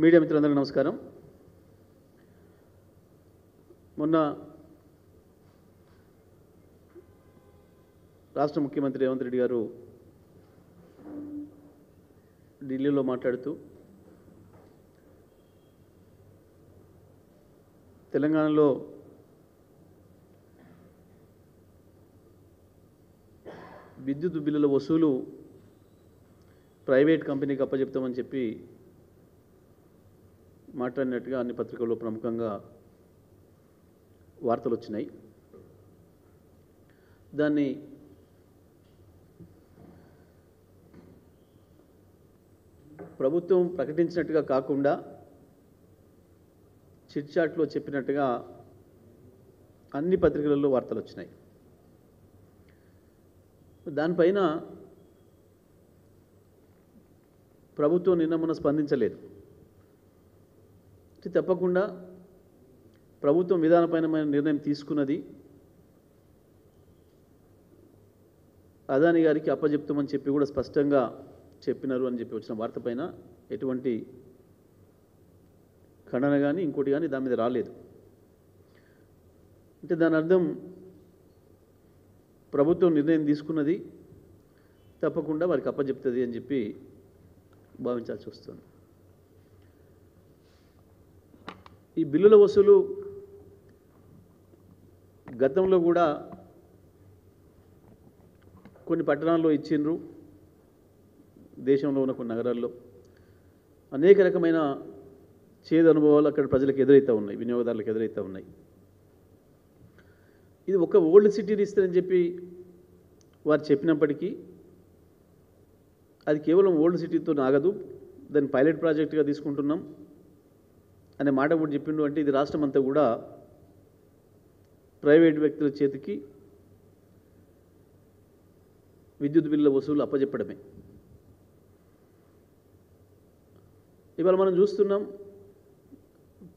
Media మిత్రులందరికీ నమస్కారం. మొన్న రాష్ట్ర ముఖ్యమంత్రి రేవంత్ రెడ్డి గారు ఢిల్లీలో మాట్లాడుతూ తెలంగాణలో విద్యుత్ బిల్లుల వసూలు ప్రైవేట్ కంపెనీకి అప్పచెప్తామని చెప్పి మాట్లాడినట్టుగా అన్ని పత్రికల్లో ప్రముఖంగా వార్తలు వచ్చినాయి. దాన్ని ప్రభుత్వం ప్రకటించినట్టుగా కాకుండా చిట్చాట్లో చెప్పినట్టుగా అన్ని పత్రికలలో వార్తలు వచ్చినాయి. దానిపైన ప్రభుత్వం నిన్న మొన్న స్పందించలేదు. తప్పకుండా ప్రభుత్వం విధానపరమైన నిర్ణయం తీసుకున్నది, అదాని గారికి అప్పచెప్తామని చెప్పి కూడా స్పష్టంగా చెప్పినారు అని చెప్పి వచ్చిన వార్త పైన ఎటువంటి ఖండన కానీ ఇంకోటి కానీ దాని మీద రాలేదు. అంటే దాని అర్థం ప్రభుత్వం నిర్ణయం తీసుకున్నది, తప్పకుండా వారికి అప్పచెప్తుంది అని చెప్పి భావించాల్సి వస్తుంది. ఈ బిల్లుల వసూలు గతంలో కూడా కొన్ని పట్టణాల్లో ఇచ్చిండ్రు, దేశంలో ఉన్న కొన్ని నగరాల్లో అనేక రకమైన చేదు అనుభవాలు అక్కడ ప్రజలకు ఎదురవుతూ ఉన్నాయి, వినియోగదారులకు ఎదురవుతూ ఉన్నాయి. ఇది ఒక ఓల్డ్ సిటీని ఇస్తారని చెప్పి వారు చెప్పినప్పటికీ అది కేవలం ఓల్డ్ సిటీతో ఆగదు, దాన్ని పైలట్ ప్రాజెక్టుగా తీసుకుంటున్నాం అనే మాట కూడా చెప్పిండు. అంటే ఇది రాష్ట్రం అంతా కూడా ప్రైవేట్ వ్యక్తుల చేతికి విద్యుత్ బిల్లుల వసూలు అప్పచెప్పడమే. ఇవాళ మనం చూస్తున్నాం,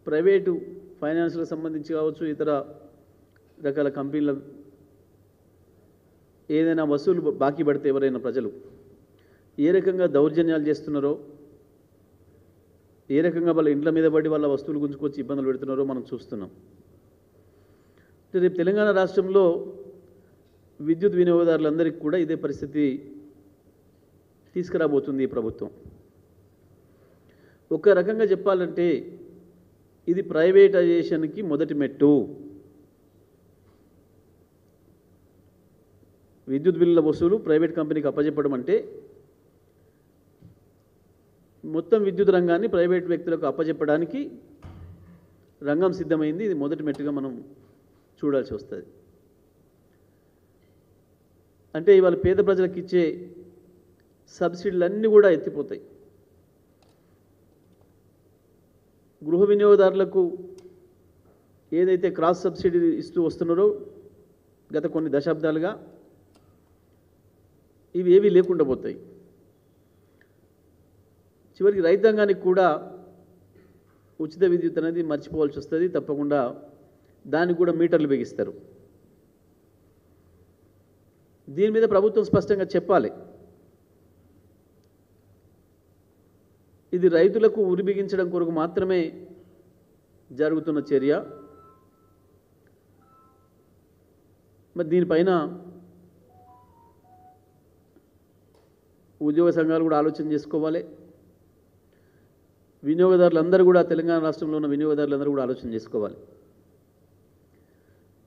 ప్రైవేటు ఫైనాన్స్లకు సంబంధించి కావచ్చు, ఇతర రకాల కంపెనీల ఏదైనా వసూలు బాకీ పడితే ఎవరైనా ప్రజలు ఏ రకంగా దౌర్జన్యాలు చేస్తున్నారో, ఏ రకంగా వాళ్ళ ఇండ్ల మీద పడి వాళ్ళ వస్తువులు గుంజుకొచ్చి ఇబ్బందులు పెడుతున్నారో మనం చూస్తున్నాం. రేపు తెలంగాణ రాష్ట్రంలో విద్యుత్ వినియోగదారులందరికీ కూడా ఇదే పరిస్థితి తీసుకురాబోతుంది ఈ ప్రభుత్వం. ఒక రకంగా చెప్పాలంటే ఇది ప్రైవేటైజేషన్కి మొదటి మెట్టు. విద్యుత్ బిల్లుల వసూలు ప్రైవేట్ కంపెనీకి అప్పచెప్పడం అంటే మొత్తం విద్యుత్ రంగాన్ని ప్రైవేట్ వ్యక్తులకు అప్పచెప్పడానికి రంగం సిద్ధమైంది. ఇది మొదటి మెట్టుగా మనం చూడాల్సి వస్తుంది. అంటే ఇవాళ పేద ప్రజలకు ఇచ్చే సబ్సిడీలన్నీ కూడా ఎత్తిపోతాయి. గృహ వినియోగదారులకు ఏదైతే క్రాస్ సబ్సిడీ ఇస్తూ వస్తున్నారో గత కొన్ని దశాబ్దాలుగా ఇవి ఏవీ లేకుండా పోతాయి. చివరికి రైతాంగానికి కూడా ఉచిత విద్యుత్ అనేది మర్చిపోవాల్సి వస్తుంది. తప్పకుండా దానికి కూడా మీటర్లు బిగిస్తారు. దీని మీద ప్రభుత్వం స్పష్టంగా చెప్పాలి. ఇది రైతులకు ఉరి బిగించడం కొరకు మాత్రమే జరుగుతున్న చర్య. మరి దీనిపైన ఉద్యోగ సంఘాలు కూడా ఆలోచన చేసుకోవాలి. వినియోగదారులందరూ కూడా, తెలంగాణ రాష్ట్రంలో ఉన్న వినియోగదారులందరూ కూడా ఆలోచన చేసుకోవాలి.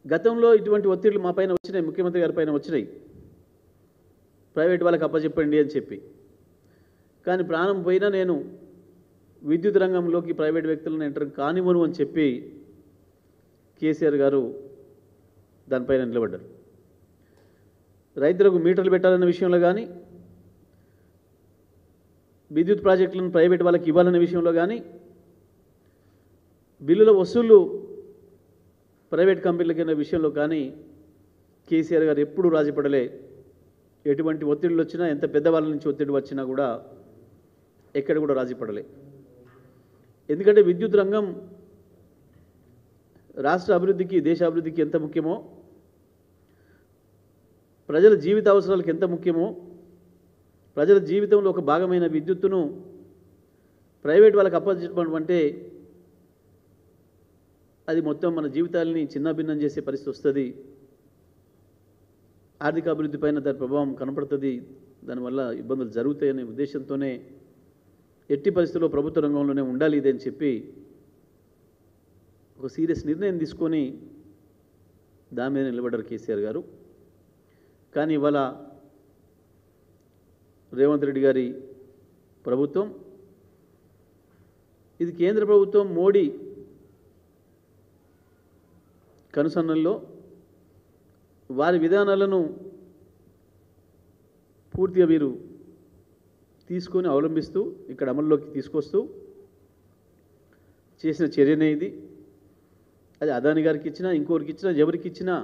గతంలో ఇటువంటి ఒత్తిళ్లు మా పైన వచ్చినాయి, ముఖ్యమంత్రి గారి పైన వచ్చినాయి, ప్రైవేట్ వాళ్ళకి అప్పచెప్పండి అని చెప్పి. కానీ ప్రాణం పోయినా నేను విద్యుత్ రంగంలోకి ప్రైవేట్ వ్యక్తులను ఎంటర్ కానివ్వను అని చెప్పి కేసీఆర్ గారు దానిపైన నిలబడ్డారు. రైతులకు మీటర్లు పెట్టాలన్న విషయంలో కానీ, విద్యుత్ ప్రాజెక్టులను ప్రైవేట్ వాళ్ళకి ఇవ్వాలనే విషయంలో కానీ, బిల్లుల వసూళ్లు ప్రైవేట్ కంపెనీలకి అనే విషయంలో కానీ కేసీఆర్ గారు ఎప్పుడూ రాజీపడలే. ఎటువంటి ఒత్తిడులు వచ్చినా, ఎంత పెద్దవాళ్ళ నుంచి ఒత్తిడి వచ్చినా కూడా ఎక్కడ కూడా రాజీపడలే. ఎందుకంటే విద్యుత్ రంగం రాష్ట్ర అభివృద్ధికి, దేశ అభివృద్ధికి ఎంత ముఖ్యమో, ప్రజల జీవిత అవసరాలకు ఎంత ముఖ్యమో, ప్రజల జీవితంలో ఒక భాగమైన విద్యుత్తును ప్రైవేట్ వాళ్ళకి అప్పచెప్పడం అంటే అది మొత్తం మన జీవితాలని చిన్నభిన్నం చేసే పరిస్థితి వస్తుంది. ఆర్థిక అభివృద్ధి పైన దాని ప్రభావం కనపడుతుంది, దానివల్ల ఇబ్బందులు జరుగుతాయనే ఉద్దేశంతోనే ఎట్టి పరిస్థితుల్లో ప్రభుత్వ రంగంలోనే ఉండాలి ఇదని చెప్పి ఒక సీరియస్ నిర్ణయం తీసుకొని దాని మీద నిలబడ్డారు కేసీఆర్ గారు. కానీ ఇవాళ రేవంత్ రెడ్డి గారి ప్రభుత్వం, ఇది కేంద్ర ప్రభుత్వం మోడీ కనుసన్నల్లో వారి విధానాలను పూర్తిగా వీరు తీసుకొని అవలంబిస్తూ ఇక్కడ అమల్లోకి తీసుకొస్తూ చేసిన చర్యనే ఇది. అది అదాని గారికి ఇచ్చినా, ఇంకోరికి ఇచ్చినా, ఎవరికి ఇచ్చినా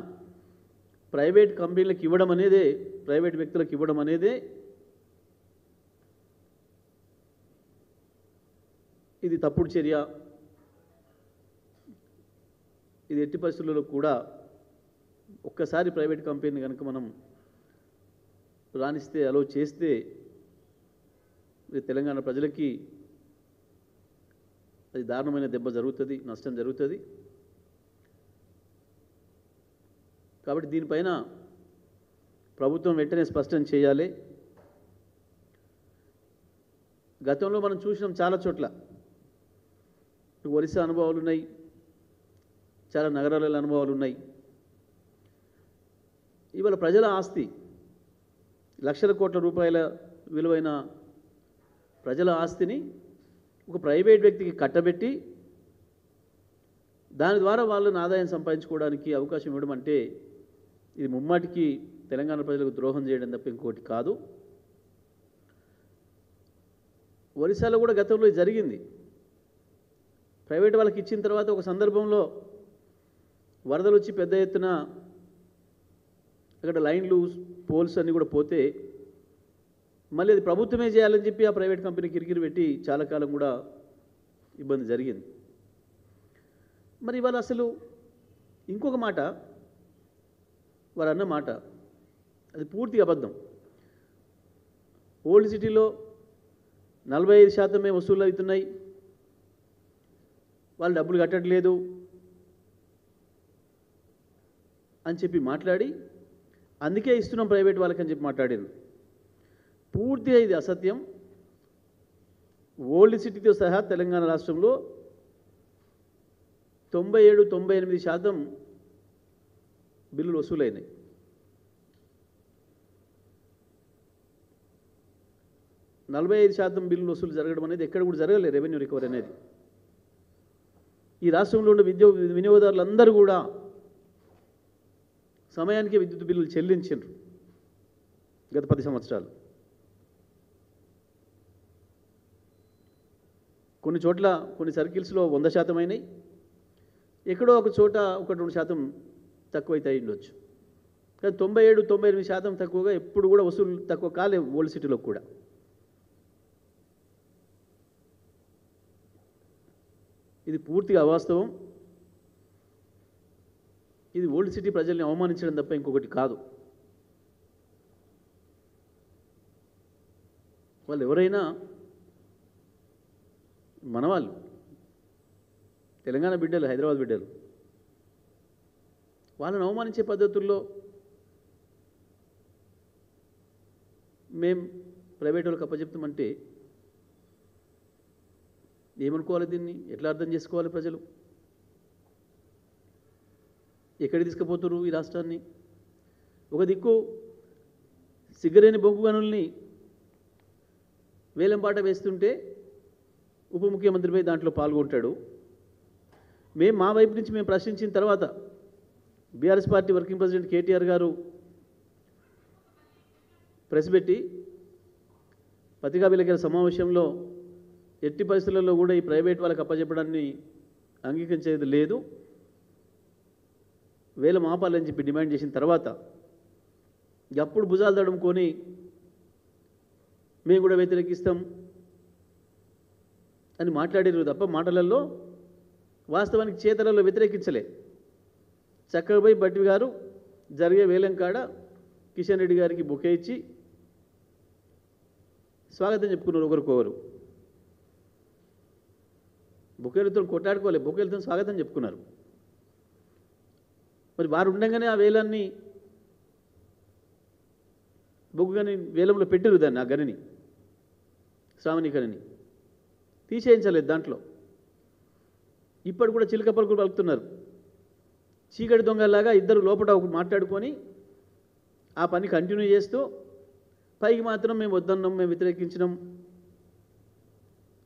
ప్రైవేట్ కంపెనీలకు ఇవ్వడం అనేదే, ప్రైవేట్ వ్యక్తులకు ఇవ్వడం అనేదే ఇది తప్పుడు చర్య. ఇది ఎట్టి పరిస్థితుల్లో కూడా ఒక్కసారి ప్రైవేట్ కంపెనీని కనుక మనం రాణిస్తే, అలో చేస్తే తెలంగాణ ప్రజలకి అది దారుణమైన దెబ్బ జరుగుతుంది, నష్టం జరుగుతుంది. కాబట్టి దీనిపైన ప్రభుత్వం వెంటనే స్పష్టం చేయాలి. గతంలో మనం చూసినాం చాలా చోట్ల, ఒరిస్సా అనుభవాలు ఉన్నాయి, చాలా నగరాలలో అనుభవాలు ఉన్నాయి. ఇవాళ ప్రజల ఆస్తి, లక్షల కోట్ల రూపాయల విలువైన ప్రజల ఆస్తిని ఒక ప్రైవేట్ వ్యక్తికి కట్టబెట్టి దాని ద్వారా వాళ్ళని ఆదాయం సంపాదించుకోవడానికి అవకాశం ఇవ్వడం అంటే ఇది ముమ్మాటికి తెలంగాణ ప్రజలకు ద్రోహం చేయడం తప్ప ఇంకోటి కాదు. ఒరిస్సాలో కూడా గతంలో జరిగింది. ప్రైవేట్ వాళ్ళకి ఇచ్చిన తర్వాత ఒక సందర్భంలో వరదలు వచ్చి పెద్ద ఎత్తున అక్కడ లైన్లు, పోల్స్ అన్నీ కూడా పోతే మళ్ళీ అది ప్రభుత్వమే చేయాలని చెప్పి ఆ ప్రైవేట్ కంపెనీ కిరికిరి పెట్టి చాలా కాలం కూడా ఇబ్బంది జరిగింది. మరి ఇవాళ అసలు ఇంకొక మాట, వారు అన్న మాట అది పూర్తిగా అబద్ధం. ఓల్డ్ సిటీలో 45% వసూలు అవుతున్నాయి, వాళ్ళు డబ్బులు కట్టట్లేదు అని చెప్పి మాట్లాడి అందుకే ఇస్తున్నాం ప్రైవేట్ వాళ్ళకని చెప్పి మాట్లాడారు. పూర్తిగా ఇది అసత్యం. ఓల్డ్ సిటీతో సహా తెలంగాణ రాష్ట్రంలో 97-98% బిల్లులు వసూలైనాయి. %45 బిల్లులు వసూలు జరగడం అనేది ఎక్కడ కూడా జరగలేదు. రెవెన్యూ రికవరీ అనేది ఈ రాష్ట్రంలో ఉన్న వినియోగదారులందరూ కూడా సమయానికి విద్యుత్ బిల్లులు చెల్లించారు గత 10 సంవత్సరాలు. కొన్ని చోట్ల కొన్ని సర్కిల్స్లో 100% అయినాయి, ఎక్కడో ఒక చోట 1-2% తక్కువైతే ఉండొచ్చు. కానీ 97-98% తక్కువగా ఎప్పుడు కూడా వసూలు తక్కువ కాలే ఓల్డ్ సిటీలో కూడా. ఇది పూర్తిగా అవాస్తవం. ఇది ఓల్డ్ సిటీ ప్రజల్ని అవమానించడం తప్ప ఇంకొకటి కాదు. వాళ్ళు ఎవరైనా మనవాళ్ళు, తెలంగాణ బిడ్డలు, హైదరాబాద్ బిడ్డలు, వాళ్ళని అవమానించే పద్ధతుల్లో మేం ప్రైవేట్ వాళ్ళకి అప్పచెప్తామంటే ఏమనుకోవాలి? దీన్ని ఎట్లా అర్థం చేసుకోవాలి ప్రజలు? ఎక్కడికి తీసుకుపోతున్నారు ఈ రాష్ట్రాన్ని? ఒక దిక్కు సిగ్గరేని బొగ్గు గనుల్ని వేలంపాట వేస్తుంటే ఉప ముఖ్యమంత్రిపై దాంట్లో పాల్గొంటాడు. మేము మా వైపు నుంచి మేము ప్రశ్నించిన తర్వాత BRS party working president KTR గారు ప్రెస్ పెట్టి పత్రికా విలేకరుల సమావేశంలో ఎట్టి పరిస్థితుల్లో కూడా ఈ ప్రైవేట్ వాళ్ళకి అప్పచెప్పడాన్ని అంగీకరించేది లేదు, వేలం ఆపాలని చెప్పి డిమాండ్ చేసిన తర్వాత అప్పుడు భుజాలు తడుముకొని మేము కూడా వ్యతిరేకిస్తాం అని మాట్లాడారు తప్ప మాటలలో వాస్తవానికి చేతలలో వ్యతిరేకించలే. చక్కగా పోయి భట్టి గారు జరిగే వేలం కాడ కిషన్ రెడ్డి గారికి బొకే ఇచ్చి స్వాగతం చెప్పుకున్నారు ఒకరికొకరు. బొకేలతో కొట్టాడుకోలే, బొకేలతో స్వాగతం చెప్పుకున్నారు. మరి వారు ఉండగానే ఆ వేలాన్ని బొగ్గుగని వేలంలో పెట్టిరు, దాన్ని ఆ గనిని, శ్రావణి గనిని తీసేయించలేదు దాంట్లో. ఇప్పటి కూడా చిలక పలుకులు పలుకుతున్నారు. చీకటి దొంగలాగా ఇద్దరు లోపల మాట్లాడుకొని ఆ పని కంటిన్యూ చేస్తూ పైకి మాత్రం మేము వద్దన్నాం, మేము వ్యతిరేకించినాం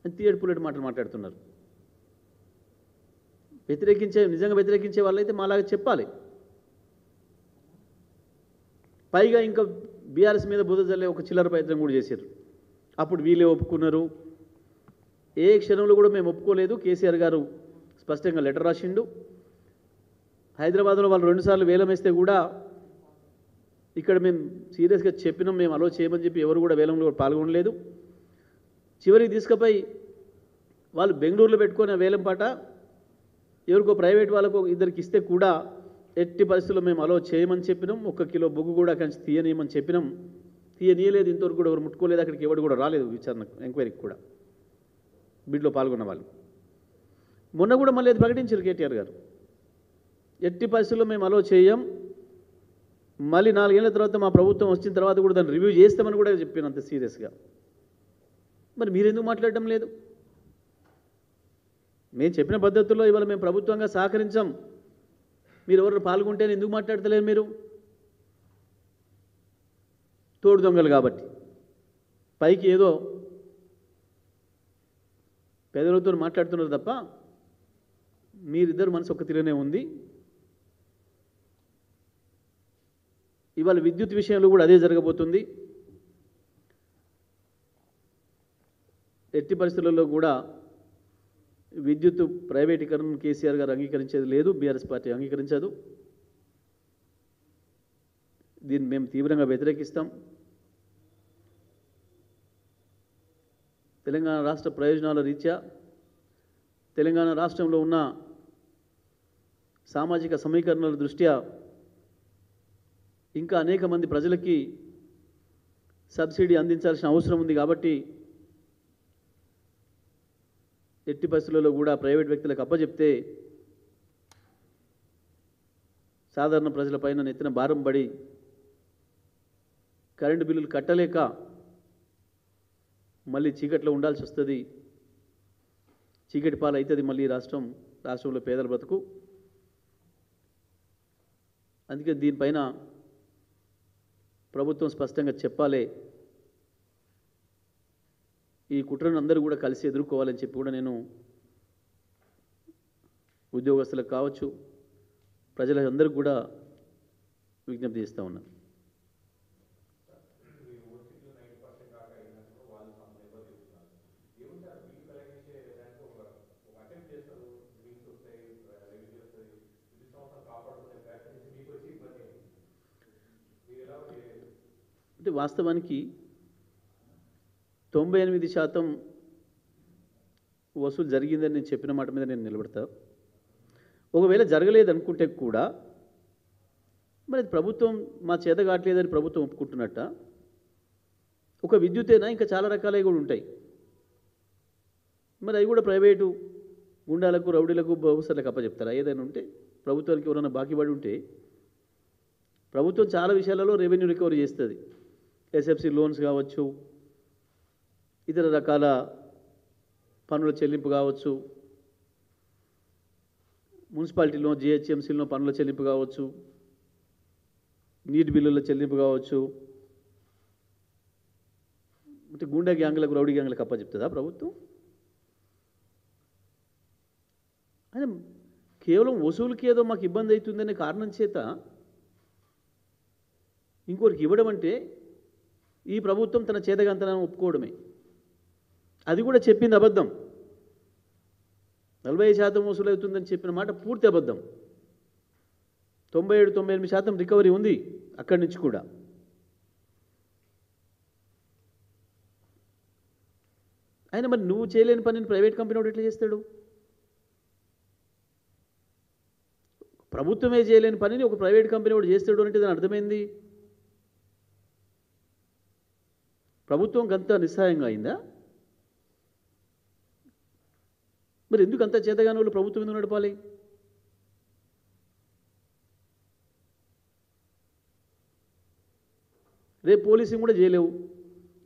అని తీయడుపులేటి మాటలు మాట్లాడుతున్నారు. నిజంగా వ్యతిరేకించే వాళ్ళైతే మాలాగా చెప్పాలి. పైగా ఇంకా బీఆర్ఎస్ మీద బుధ జల్లే ఒక చిల్లర ప్రయత్నం కూడా చేశారు. అప్పుడు వీళ్ళే ఒప్పుకున్నారు. ఏ క్షణంలో కూడా మేము ఒప్పుకోలేదు. కేసీఆర్ గారు స్పష్టంగా లెటర్ రాసిండు. హైదరాబాద్లో వాళ్ళు 2 సార్లు వేలం వేస్తే కూడా ఇక్కడ మేము సీరియస్గా చెప్పినాం, మేము అలో చేయమని చెప్పి ఎవరు కూడా వేలంలో పాల్గొనలేదు. చివరికి తీసుకుపోయి వాళ్ళు బెంగళూరులో పెట్టుకుని వేలం పాట ఎవరికో ప్రైవేట్ వాళ్ళకు ఇద్దరికి ఇస్తే కూడా ఎట్టి పరిస్థితుల్లో మేము అలో చేయమని చెప్పినాం. 1 కిలో బొగ్గు కూడా అక్కడి నుంచి తీయనీయమని చెప్పినాం. తీయనీయలేదు. ఇంతవరకు కూడా ఎవరు ముట్టుకోలేదు. అక్కడికి ఎవరు కూడా రాలేదు విచారణకు, ఎంక్వైరీకి కూడా బిడ్లో పాల్గొన్న వాళ్ళు. మొన్న కూడా మళ్ళీ అది ప్రకటించారు కేటీఆర్ గారు, ఎట్టి పరిస్థితుల్లో మేము అలో చేయం, మళ్ళీ 4 ఏళ్ల తర్వాత మా ప్రభుత్వం వచ్చిన తర్వాత కూడా దాన్ని రివ్యూ చేస్తామని కూడా చెప్పినంత సీరియస్గా. మరి మీరెందుకు మాట్లాడటం లేదు? మేము చెప్పిన పద్ధతుల్లో ఇవాళ మేము ప్రభుత్వంగా సహకరించాం, మీరు ఎవరు పాల్గొంటేనే ఎందుకు మాట్లాడతలేరు? మీరు తోడు దొంగలు కాబట్టి పైకి ఏదో పెదవులతో మాట్లాడుతున్నారు తప్ప మీరిద్దరు మనసు ఒక్క తీరునే ఉంది. ఇవాళ విద్యుత్ విషయంలో కూడా అదే జరగబోతుంది. ఎట్టి పరిస్థితులలో కూడా విద్యుత్ ప్రైవేటీకరణను కేసీఆర్ గారు అంగీకరించేది లేదు, బీఆర్ఎస్ పార్టీ అంగీకరించదు. దీన్ని మేము తీవ్రంగా వ్యతిరేకిస్తాం. తెలంగాణ రాష్ట్ర ప్రయోజనాల రీత్యా తెలంగాణ రాష్ట్రంలో ఉన్న సామాజిక సమీకరణల దృష్ట్యా ఇంకా అనేక మంది ప్రజలకి సబ్సిడీ అందించాల్సిన అవసరం ఉంది. కాబట్టి ఎట్టి పరిస్థితులలో కూడా ప్రైవేట్ వ్యక్తులకు అప్పచెప్తే సాధారణ ప్రజలపైన నెత్తిన భారం పడి కరెంటు బిల్లులు కట్టలేక మళ్ళీ చీకట్లో ఉండాల్సి వస్తుంది. చీకటి పాలు అవుతుంది మళ్ళీ రాష్ట్రంలో పేదల బ్రతుకు. అందుకే దీనిపైన ప్రభుత్వం స్పష్టంగా చెప్పాలి. ఈ కుట్రను అందరూ కూడా కలిసి ఎదుర్కోవాలని చెప్పి కూడా నేను ఉద్యోగస్తులకు కావచ్చు, ప్రజలందరికీ కూడా విజ్ఞప్తి చేస్తూ ఉన్నాను. అంటే వాస్తవానికి 98% వసూలు జరిగిందని నేను చెప్పిన మాట మీద నేను నిలబడతా. ఒకవేళ జరగలేదు అనుకుంటే కూడా మరి ప్రభుత్వం మా చేత కావట్లేదని ప్రభుత్వం ఒప్పుకుంటున్నట్ట. ఒక విద్యుతేనా, ఇంకా చాలా రకాలవి కూడా ఉంటాయి. మరి అవి కూడా ప్రైవేటు గుండాలకు, రౌడీలకు, బహుశర్లకు అప్పచెప్తారా? ఏదైనా ఉంటే ప్రభుత్వానికి ఎవరైనా బాకీ పడి ఉంటే ప్రభుత్వం చాలా విషయాలలో రెవెన్యూ రికవరీ చేస్తుంది. ఎస్ఎఫ్సి లోన్స్ కావచ్చు, ఇతర రకాల పన్నుల చెల్లింపు కావచ్చు, మున్సిపాలిటీలో జిహెచ్ఎంసీలో పన్నుల చెల్లింపు కావచ్చు, నీటి బిల్లుల చెల్లింపు కావచ్చు. అంటే గుండా గ్యాంగ్లకు, రౌడీ గ్యాంగ్లకు అప్పచెప్తుందా ప్రభుత్వం? ఆయన కేవలం వసూలుకి ఏదో మాకు ఇబ్బంది అవుతుందనే కారణం చేత ఇంకోరికి ఇవ్వడం అంటే ఈ ప్రభుత్వం తన చేతగాంతనాన్ని ఒప్పుకోవడమే. అది కూడా చెప్పింది అబద్ధం. 40% వసూలు అవుతుందని చెప్పిన మాట పూర్తి అబద్ధం. 97-98% రికవరీ ఉంది అక్కడి నుంచి కూడా. ఆయన మరి నువ్వు చేయలేని పనిని ప్రైవేట్ కంపెనీ వాడు ఎట్లా చేస్తాడు? ప్రభుత్వమే చేయలేని పనిని ఒక ప్రైవేట్ కంపెనీ వాడు చేస్తాడు అంటే దాని అర్థమైంది. ప్రభుత్వం గంత నిస్సహాయంగా అయిందా? మరి ఎందుకు అంత చేతగాని వాళ్ళు ప్రభుత్వం ఎందుకు నడపాలి? రేపు పోలీసింగ్ కూడా చేయలేవు,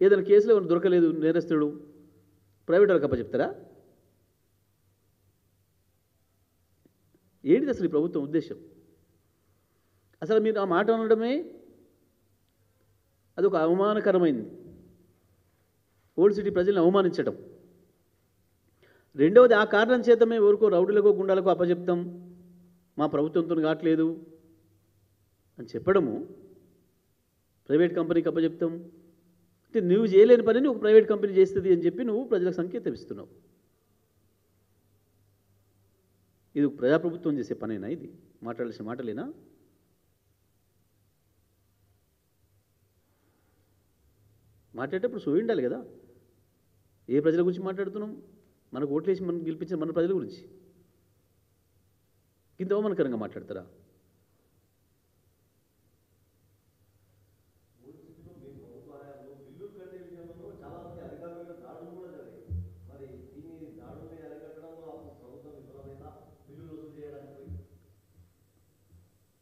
ఏదైనా కేసులో ఎవరు దొరకలేదు నేరస్తుడు, ప్రైవేట్ వాళ్ళకి అప్పచెప్తారా? ఏంటిది అసలు ఈ ప్రభుత్వం ఉద్దేశం? అసలు మీరు ఆ మాట అనడమే అదొక అవమానకరమైంది, ఓల్డ్ సిటీ ప్రజల్ని అవమానించడం. రెండవది, ఆ కారణం చేత మేము ఎవరికో రౌడీలకో గుండాలకో అప్పచెప్తాం, మా ప్రభుత్వంతో కావట్లేదు అని చెప్పడము, ప్రైవేట్ కంపెనీకి అప్పచెప్తాం అంటే నువ్వు చేయలేని పనిని ఒక ప్రైవేట్ కంపెనీ చేస్తుంది అని చెప్పి నువ్వు ప్రజలకు సంకేతం ఇస్తున్నావు. ఇది ప్రజాప్రభుత్వం చేసే పనేనా? ఇది మాట్లాడాల్సిన మాటలేనా? మాట్లాడేటప్పుడు సోయి ఉండాలి కదా. ఏ ప్రజల గురించి మాట్లాడుతున్నాం? మనకు ఓట్లేసి మనం గెలిపించిన మన ప్రజల గురించి ఇంత అవమానకరంగా మాట్లాడతారా?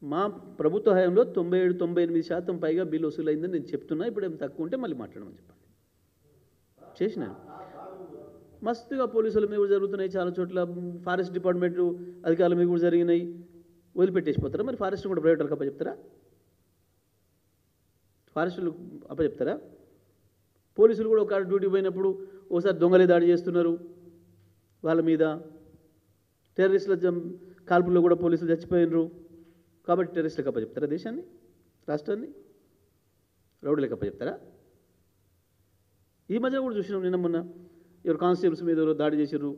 మా ప్రభుత్వ హయాంలో 97-98% పైగా బిల్లు వసూలైందని నేను చెప్తున్నా. ఇప్పుడు ఏం తక్కువ ఉంటే మళ్ళీ మాట్లాడమని చెప్పండి. చేసినాను. మస్తుగా పోలీసుల మీద కూడా జరుగుతున్నాయి, చాలా చోట్ల ఫారెస్ట్ డిపార్ట్మెంట్ అధికారుల మీద కూడా జరిగినాయి. వదిలిపెట్టేసిపోతారా? మరి ఫారెస్ట్ కూడా ప్రైవేట్ వాళ్ళకి అప్పచెప్తారా? ఫారెస్టులు అప్పచెప్తారా? పోలీసులు కూడా ఒక డ్యూటీ పోయినప్పుడు ఓసారి దొంగలే దాడి చేస్తున్నారు వాళ్ళ మీద, టెర్రరిస్టుల కాల్పుల్లో కూడా పోలీసులు చచ్చిపోయినరు కాబట్టి టెర్రరిస్టులకు అప్పచెప్తారా? దేశాన్ని, రాష్ట్రాన్ని రౌడీలకు అప్పచెప్తారా? ఈ మధ్య కూడా చూసినాం, నిన్న మొన్న ఎవరు కానిస్టేబుల్స్ మీద ఎవరో దాడి చేసారు,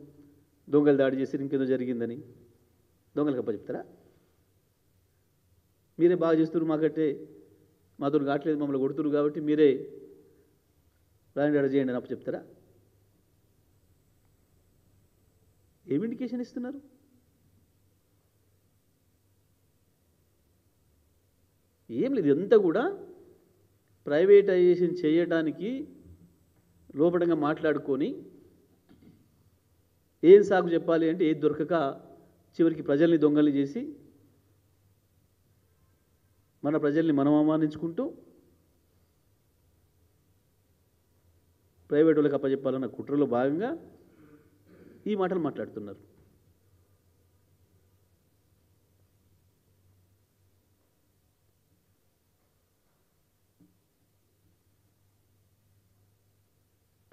దొంగలు దాడి చేసి ఇంకేదో జరిగిందని, దొంగలకు అప్పచెప్తారా? మీరే బాగా చేస్తున్నారు, మాకంటే మాతో కావట్లేదు, మమ్మల్ని కొడుతున్నారు కాబట్టి మీరే రాండి అడ చేయండి అని అప్పచెప్తారా? ఏమి ఇండికేషన్ ఇస్తున్నారు? ఏం లేదు, ఇదంతా కూడా ప్రైవేటైజేషన్ చేయడానికి లోపడంగా మాట్లాడుకొని ఏం సాగు చెప్పాలి అంటే ఏది దొరకక చివరికి ప్రజల్ని దొంగల్ని చేసి మన ప్రజల్ని మనం అవమానించుకుంటూ ప్రైవేట్ వాళ్ళకి అప్పచెప్పాలన్న కుట్రలో భాగంగా ఈ మాటలు మాట్లాడుతున్నారు.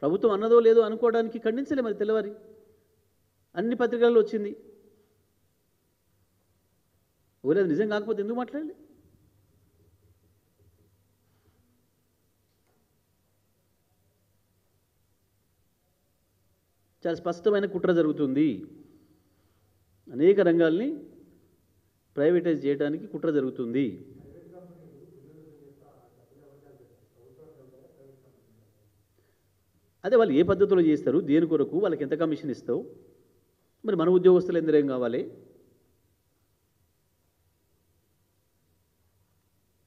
ప్రభుత్వం అన్నదో లేదో అనుకోవడానికి ఖండించలే మరి తెల్లవారి అన్ని పత్రికల్లో వచ్చింది. ఓలేదు నిజం కాకపోతే ఎందుకు మాట్లాడాలి? చాలా స్పష్టమైన కుట్ర జరుగుతుంది, అనేక రంగాల్ని ప్రైవేటైజ్ చేయడానికి కుట్ర జరుగుతుంది. అదే వాళ్ళు ఏ పద్ధతిలో చేస్తారు, దేని కొరకు, వాళ్ళకి ఎంత కమిషన్ ఇస్తావు, మరి మన ఉద్యోగస్తులు ఎందరేం కావాలి,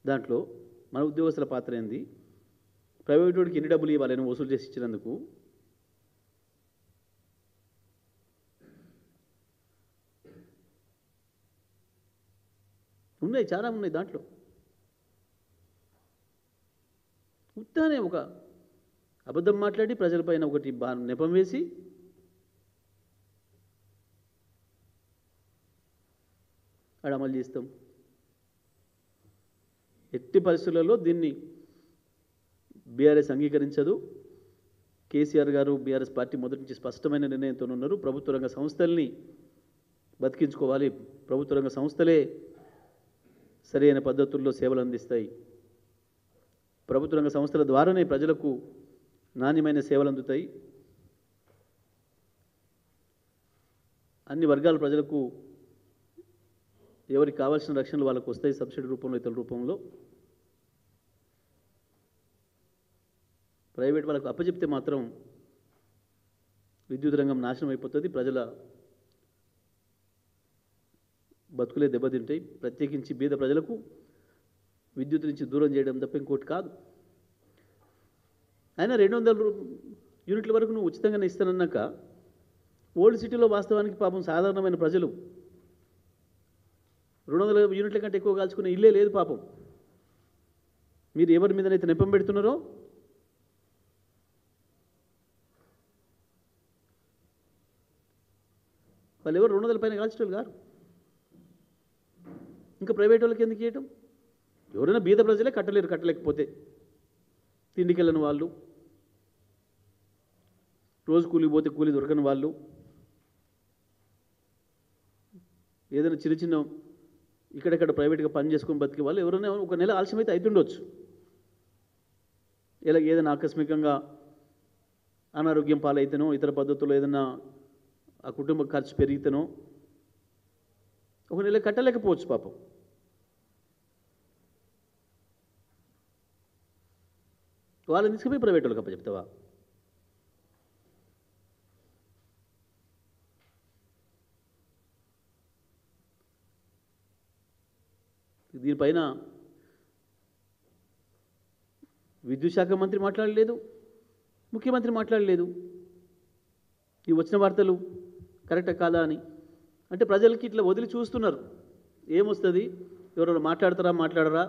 దాంట్లో మన ఉద్యోగస్తుల పాత్ర ఏంది, ప్రైవేట్ వాడికి ఎన్ని డబ్బులు ఇవ్వాలని వసూలు చేసి ఇచ్చినందుకు, ఉన్నాయి చాలా ఉన్నాయి. దాంట్లో ఉత్తానే ఒక అబద్ధం మాట్లాడి ప్రజలపైన ఒకటి నెపం వేసి ఆడ అమలు చేస్తాం. ఎట్టి పరిస్థితులలో దీన్ని బీఆర్ఎస్ అంగీకరించదు. కేసీఆర్ గారు బీఆర్ఎస్ పార్టీ మొదటి నుంచి స్పష్టమైన నిర్ణయంతో ఉన్నారు. ప్రభుత్వ రంగ సంస్థల్ని బతికించుకోవాలి, ప్రభుత్వ రంగ సంస్థలే సరైన పద్ధతుల్లో సేవలు అందిస్తాయి, ప్రభుత్వ రంగ సంస్థల ద్వారానే ప్రజలకు నాణ్యమైన సేవలు అందుతాయి, అన్ని వర్గాల ప్రజలకు ఎవరికి కావాల్సిన రక్షణలు వాళ్ళకు వస్తాయి, సబ్సిడీ రూపంలో ఇతర రూపంలో. ప్రైవేట్ వాళ్ళకు అప్పచెప్తే మాత్రం విద్యుత్ రంగం నాశనం అయిపోతుంది, ప్రజల బతుకులే దెబ్బతింటాయి. ప్రత్యేకించి బీద ప్రజలకు విద్యుత్ నుంచి దూరం చేయడం తప్ప ఇంకోటి కాదు. అయినా 200 యూనిట్ల వరకు నువ్వు ఉచితంగానే ఇస్తానన్నాక ఓల్డ్ సిటీలో వాస్తవానికి పాపం సాధారణమైన ప్రజలు 200 యూనిట్ల కంటే ఎక్కువ కాల్చుకునే ఇల్లే లేదు పాపం. మీరు ఎవరి మీదనైతే నెపం పెడుతున్నారో వాళ్ళు ఎవరు 200 పైన కాల్చేటోళ్ళు గారు. ఇంకా ప్రైవేట్ వాళ్ళకి ఎందుకు చేయటం? ఎవరైనా బీద ప్రజలే కట్టలేకపోతే తిండికి వెళ్ళని వాళ్ళు, రోజు కూలికి పోతే కూలి దొరకని వాళ్ళు, ఏదైనా చిన్న చిన్న ఇక్కడెక్కడ ప్రైవేట్గా పని చేసుకొని బతికే వాళ్ళు ఎవరైనా ఒక నెల ఆలస్యమైతే అవుతుండొచ్చు. ఇలా ఏదైనా ఆకస్మికంగా అనారోగ్యం పాలైతేనో ఇతర పద్ధతుల్లో ఏదైనా ఆ కుటుంబ ఖర్చు పెరిగితేనో ఒక నెల కట్టలేకపోవచ్చు పాపం. వాళ్ళని తీసుకుపోయి ప్రైవేట్ వాళ్ళకి అప్పచెప్తావా? దీనిపైన విద్యుత్ శాఖ మంత్రి మాట్లాడలేదు, ముఖ్యమంత్రి మాట్లాడలేదు. ఈ వచ్చిన వార్తలు కరెక్టా కాదా అని అంటే ప్రజలకి ఇట్లా వదిలి చూస్తున్నారు. ఏమొస్తుంది, ఎవరైనా మాట్లాడరా?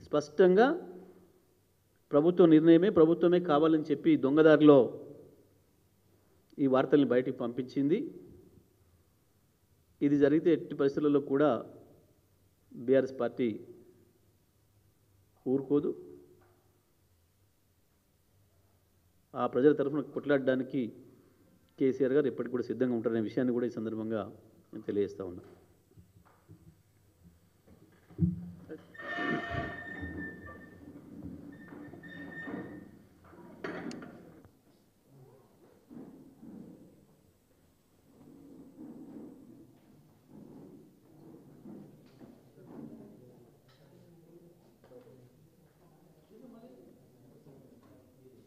స్పష్టంగా ప్రభుత్వ నిర్ణయమే, ప్రభుత్వమే కావాలని చెప్పి దొంగదారిలో ఈ వార్తల్ని బయటికి పంపించింది. ఇది జరిగితే ఎట్టి పరిస్థితుల్లో కూడా బీఆర్ఎస్ పార్టీ ఊరుకోదు. ఆ ప్రజల తరఫున కొట్లాడడానికి కేసీఆర్ గారు ఎప్పటికి కూడా సిద్ధంగా ఉంటారనే విషయాన్ని కూడా ఈ సందర్భంగా నేను తెలియజేస్తా ఉన్నా.